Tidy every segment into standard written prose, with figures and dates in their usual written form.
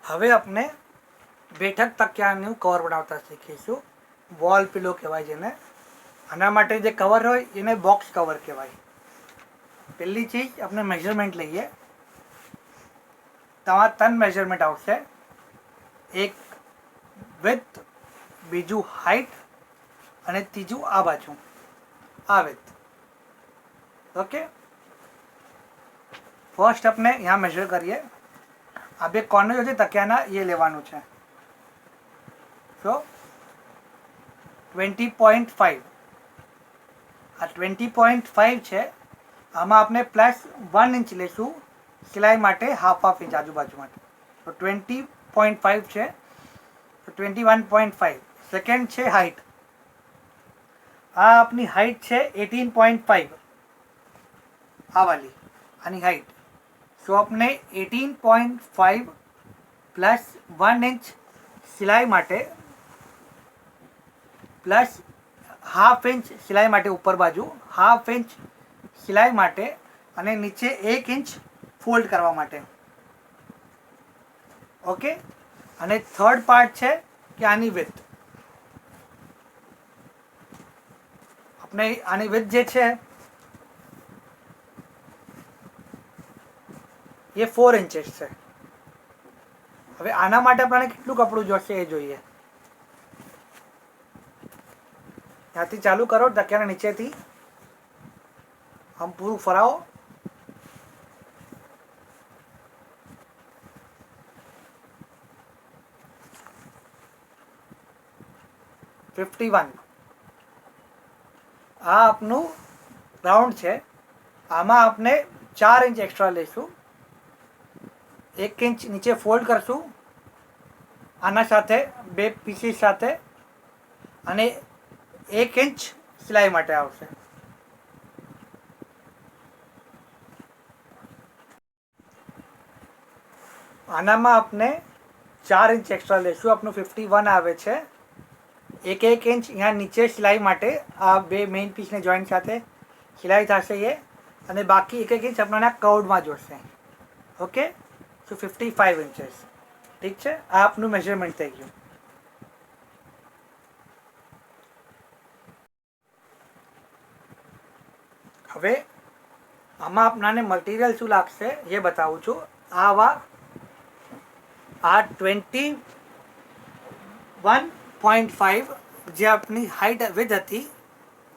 હવે આપણે બેઠક તકિયાનું કવર બનાવતા શીખીશું. વોલ પિલો કહેવાય જેને. આના માટે જે કવર હોય એને બોક્સ કવર કહેવાય. પહેલી ચીજ આપણે મેઝરમેન્ટ લઈએ. તમારા 3 મેઝરમેન્ટ આવશે. એક વિડ્થ, બીજું હાઇટ અને ત્રીજું આ બાજુ આ વિડ્થ. ઓકે, ફર્સ્ટ આપણે यहाँ મેઝર કરીએ. આ બે કોર્નર છે તકિયાના એ લેવાનું છે. સો 20.5. આ 20.5 છે. આમાં આપણે +1 ઇંચ લેશું સિલાઈ માટે, હાફ ઇંચ આજુબાજુ માટે. તો 20.5 છે. તો 21.5. સેકન્ડ છે હાઇટ. આ આપની હાઇટ છે 18.5. આ વાલી આની હાઇટ. સો આપણે 18.5 પ્લસ 1 ઇંચ સિલાઈ માટે પ્લસ હાફ ઇંચ સિલાઈ માટે ઉપર બાજુ, હાફ ઇંચ સિલાઈ માટે અને નીચે 1 ઇંચ ફોલ્ડ કરવા માટે. ઓકે, અને થર્ડ પાર્ટ છે કે આની વિડ્થ. આપણે આની વિડ્થ જે છે એ 4 ઇંચીસ છે. હવે આના માટે આપણને કેટલું કપડું જોશે એ જોઈએ. ત્યાંથી ચાલુ કરો, તકિયાના નીચેથી આમ પૂરું ફરાવો. $51. આ આપનું રાઉન્ડ છે. આમાં આપણે 4 ઇંચ એક્સ્ટ્રા લઈશું. 1 ઇંચ નીચે ફોલ્ડ કરશું આના સાથે, બે પીસીસ સાથે, અને 1 ઇંચ સિલાઈ માટે આવશે. આનામાં આપણે 4 ઇંચ એક્સ્ટ્રા લઈશું. આપણું 51 આવે છે. 1 ઇંચ અહીંયા નીચે સિલાઈ માટે, આ બે મેઇન પીસને જોઈન્ટ સાથે સિલાઈ થશે એ, અને બાકી 1 ઇંચ આપણને કર્વમાં જોશે. ઓકે, સો 55 ઇંચીસ. ઠીક છે, આ આપનું મેઝરમેન્ટ થઈ ગયું. હવે આમાં આપણાને મટીરિયલ શું લાગશે એ બતાવું છું. આ 21.5 જે આપની હાઇટ વિથ હતી,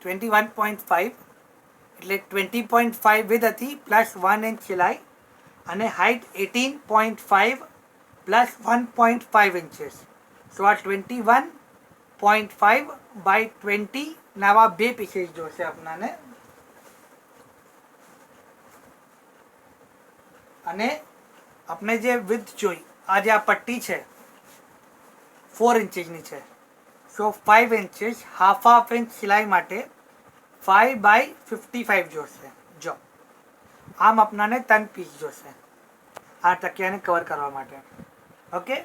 21.5 એટલે 20.5 વિથ હતી પ્લસ 1 ઇંચ સિલાઈ, અને હાઇટ 18.5 પ્લસ 1.5 ઇંચીસ. સો આ 21.5 બાય 20 ના આવા બે પીસીસ જોશે આપણાને. અને આપણે જે વિડ્થ જોઈ, આ જે આ પટ્ટી છે 4 ઇંચીસની છે. સો 5 ઇંચીસ, હાફ ઇંચ સિલાઈ માટે 5 બાય 55 જોશે. જો આમ આપણાને 3 પીસ જોશે આ તકિયાને કવર કરવા માટે. ઓકે,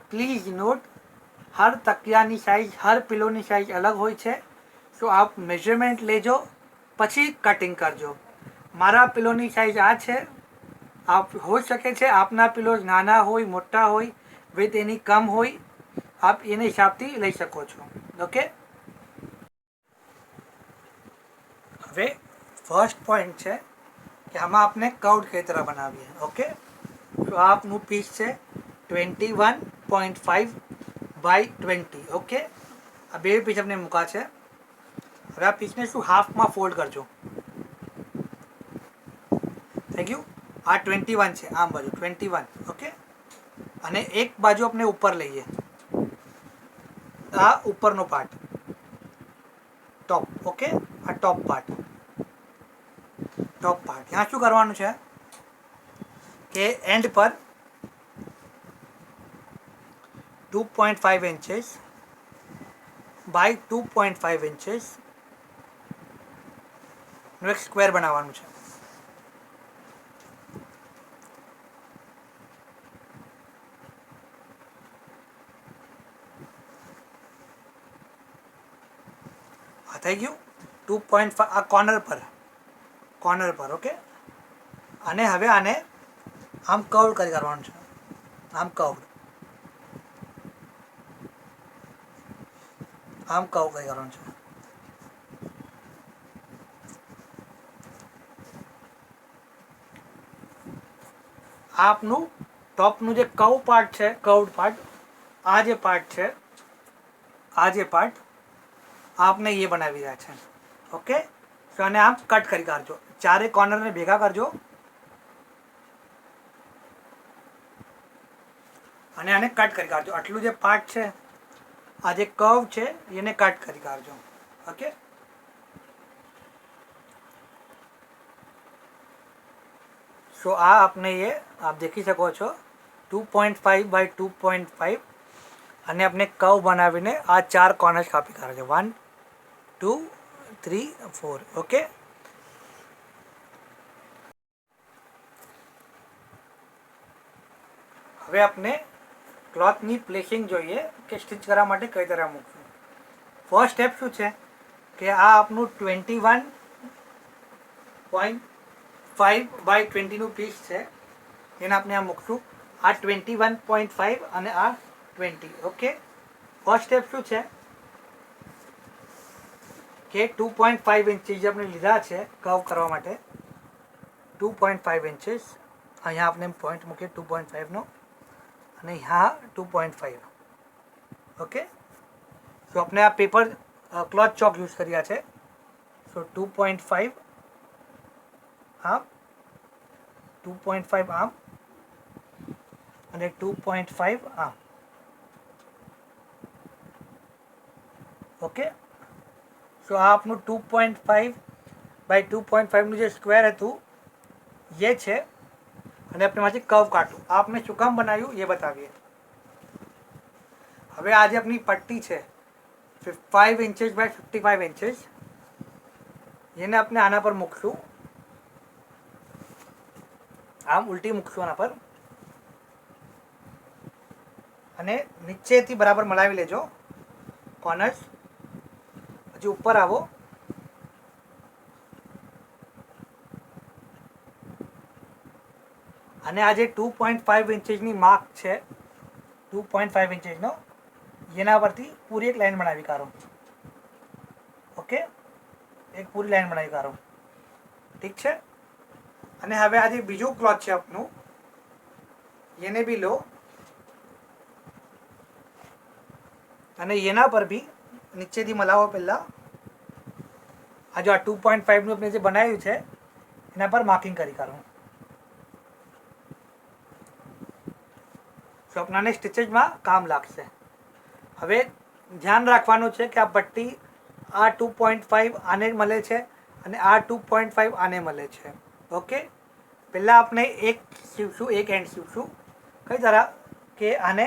પ્લીઝ નોટ, હર તકિયાની સાઇઝ, હર પિલોની સાઇઝ અલગ હોય છે. સો આપ મેઝરમેન્ટ લેજો, પછી કટિંગ કરજો. મારા પિલોની સાઇઝ આ છે. આપ હોઈ શકે છે આપના પિલો નાના હોય, મોટા હોય, વિથ એની કમ હોય, આપ એને હિસાબથી લઈ શકો છો. ઓકે, હવે ફર્સ્ટ પોઈન્ટ છે કે આમાં આપણે કર્વડ કઈ तरह બનાવીએ. ઓકે, તો આ આપનું પીસ છે 21.5 બાય 20. ઓકે, આ બે પીસ આપણે મૂકા છે. હવે આ પીસને શું હાફમાં ફોલ્ડ કરજો. થઈ ગયું. આ 21 છે, આમ બાજુ 21. ઓકે, અને એક બાજુ આપણે ઉપર લઈએ. આ ઉપરનો પાર્ટ, ટોપ. ઓકે, આ ટોપ પાર્ટ. यहाँ શું કરવાનું છે કે એન્ડ પર 2.5 ઇંચીસ બાય 2.5 ઇંચીસ નું એક સ્ક્વેર બનાવવાનું છે. આ થઈ ગયું 2.5 આ કોર્નર પર. ઓકે, અને હવે આને આમ કર્વ કરવાનું છે. આમ કર્વ કઈ કરવાનું છે. આપનું ટોપનું જે કર્વ પાર્ટ છે, કર્વડ પાર્ટ, આ જે પાર્ટ છે, આ જે પાર્ટ આપને એ બનાવી રહ્યા છે. ઓકે, તો આને આમ કટ કરી કાઢજો, ચારે કોર્નરને ભેગા કરજો અને આને કટ કરી કાઢજો. આટલું જે પાર્ટ છે, આ જે કર્વ છે એને કટ કરી કાઢજો. ઓકે, સો આ આપને ये आप देखी શકો છો 2.5 બાય 2.5 અને આપણે કર્વ બનાવીને આ ચાર કોર્નર્સ કાપી કાઢે છે. 1 2 3 4. ઓકે, હવે આપણે ક્લોથની પ્લેસિંગ જોઈએ કે સ્ટિચ કરવા માટે કઈ તરહ મૂકશું. ફર્સ્ટ સ્ટેપ શું છે કે આ આપનું 21.5 બાય 20નું પીસ છે, એને આપણે આ મૂકશું. આ 21.5 અને આ 20. ઓકે, ફર્સ્ટ સ્ટેપ શું છે કે 2.5 ઇંચીસ આપણે લીધા છે કર્વ કરવા માટે. 2.5 ઇંચીસ અહીંયા આપણે પોઈન્ટ મૂકીએ 2.5નો અને यहाँ 2.5. ઓકે, તો આપણે આ પેપર ક્લોથ ચોક યુઝ કર્યા છે. સો 2.5 આમ, 2.5 આમ અને 2.5 આમ. ઓકે, સો આ આપનું 2.5 બાય 2.5નું જે સ્ક્વેર હતું એ છે અને આપણે માંથી કર્વ કાઢવું. આપને શું કામ બનાવ્યું એ બતાવીએ. હવે આ જે આપણી પટ્ટી છે 5 ઇંચીસ બાય 55 ઇંચીસ, એને આપણે આના પર મૂકશું, આમ ઉલટી મૂકશું આના પર અને નીચેથી બરાબર મલાવી લેજો કોર્નર્સ. પછી ઉપર આવો અને આ જે 2.5 ઇંચીસની માર્ક છે 2.5 ઇંચીસનો, એના પરથી પૂરી એક લાઈન બનાવી કાઢો. ઓકે, એક પૂરી લાઈન બનાવી કાઢો. ઠીક છે, અને હવે આ જે બીજું ક્લોથ છે આપનું, એને બી લો અને એના પર બી નીચેથી મલાવો. પહેલાં આ જો આ 2.5નું આપણે જે બનાવ્યું છે એના પર માર્કિંગ કરી કાઢો. તો આપણાને સ્ટિચેસમાં કામ લાગશે. હવે ધ્યાન રાખવાનું છે કે આ પટ્ટી આ 2.5 આને મળે છે અને આ 2.5 આને મળે છે. ઓકે, પહેલાં આપણે એક સીવશું, એક એન્ડ સીવશું. કઈ તરહ કે આને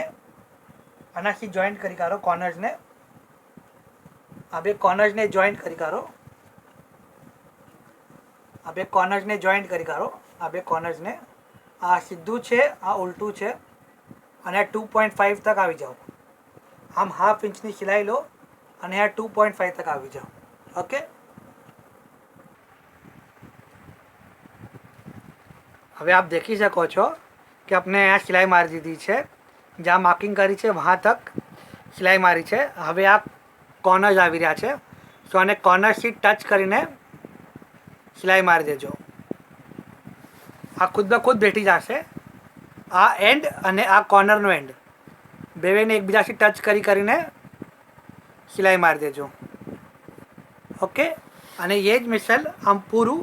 આનાથી જોઈન્ટ કરી કાઢો કોર્નર્સને. આ બે કોર્નર્સને જોઈન્ટ કરી કાઢો, આ બે કોર્નર્સને જોઈન્ટ કરી કાઢો. આ બે કોર્નર્સને, આ સીધું છે, આ ઉલટું છે અને 2.5 તક આવી જાઓ. આમ હાફ ઇંચની સિલાઈ લો અને આ 2.5 તક આવી જાઓ. ઓકે, હવે આપ દેખી શકો છો કે આપણે આ સિલાઈ મારી દીધી છે, જ્યાં માર્કિંગ કરી છે વहाँ તક સિલાઈ મારી છે. હવે આ કોર્નર્સ આવી રહ્યા છે, તો આને કોર્નરથી ટચ કરીને સિલાઈ મારી દેજો. આ ખુદ બ ખુદ બેઠી જશે. આ એન્ડ અને આ કોર્નરનો એન્ડ બેને એકબીજાથી ટચ કરીને સિલાઈ મારી દેજો. ઓકે, અને એ જ મિસલ આમ પૂરું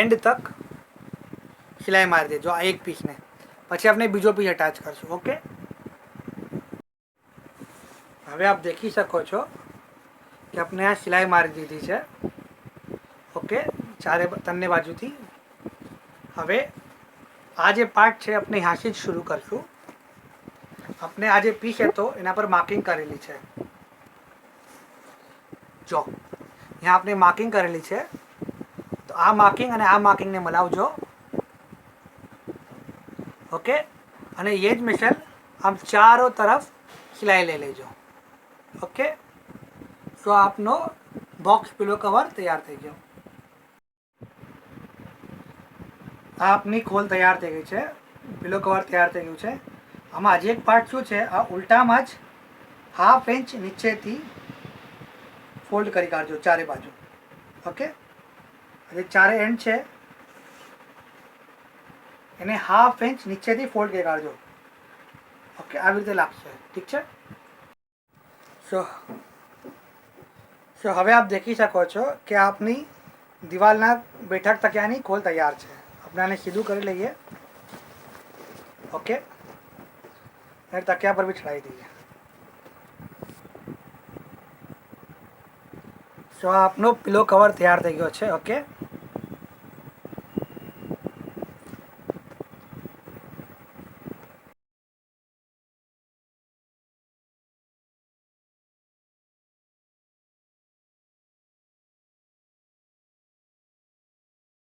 એન્ડ તક સિલાઈ મારી દેજો આ એક પીસને. પછી આપણે બીજો પીસ અટેચ કરશું. ઓકે, હવે આપ દેખી શકો છો કે આપણે આ સિલાઈ મારી દીધી છે. ઓકે, ચારે ત્રણે બાજુથી. હવે આ જે પાર્ટ છે આપણે અહીંયાથી જ શરૂ કરશું. આપણે આ જે પીસ હતો એના પર માર્કિંગ કરેલી છે. જો અહીંયા આપણે માર્કિંગ કરેલી છે, તો આ માર્કિંગ અને આ માર્કિંગને મલાવજો. ઓકે, અને એ જ મિસલ આમ ચારો તરફ સિલાઈ લઈ લેજો. ઓકે, તો આપનો બોક્સ પિલો કવર તૈયાર થઈ ગયો. આ આપની ખોલ તૈયાર થઈ ગઈ છે, પિલો કવર તૈયાર થઈ ગયું છે. આમાં હજી એક પાર્ટ શું છે, આ ઉલટામાં જ 1/2 ઇંચ નીચેથી ફોલ્ડ કરી કાઢજો ચારે બાજુ. ઓકે, જે ચારે એન્ડ છે એને 1/2 ઇંચ નીચેથી ફોલ્ડ કરી કાઢજો. ઓકે, આવી રીતે લાગશે. ઠીક છે. સો હવે આપ દેખી શકો છો કે આપની દિવાલના બેઠક તકિયાની ખોલ તૈયાર છે. આપણે આને સીધું કરી લઈએ. ઓકે, અને તકિયા પર બી ચડાવી દઈએ. સો આપનો પિલો કવર તૈયાર થઈ ગયો છે. ઓકે.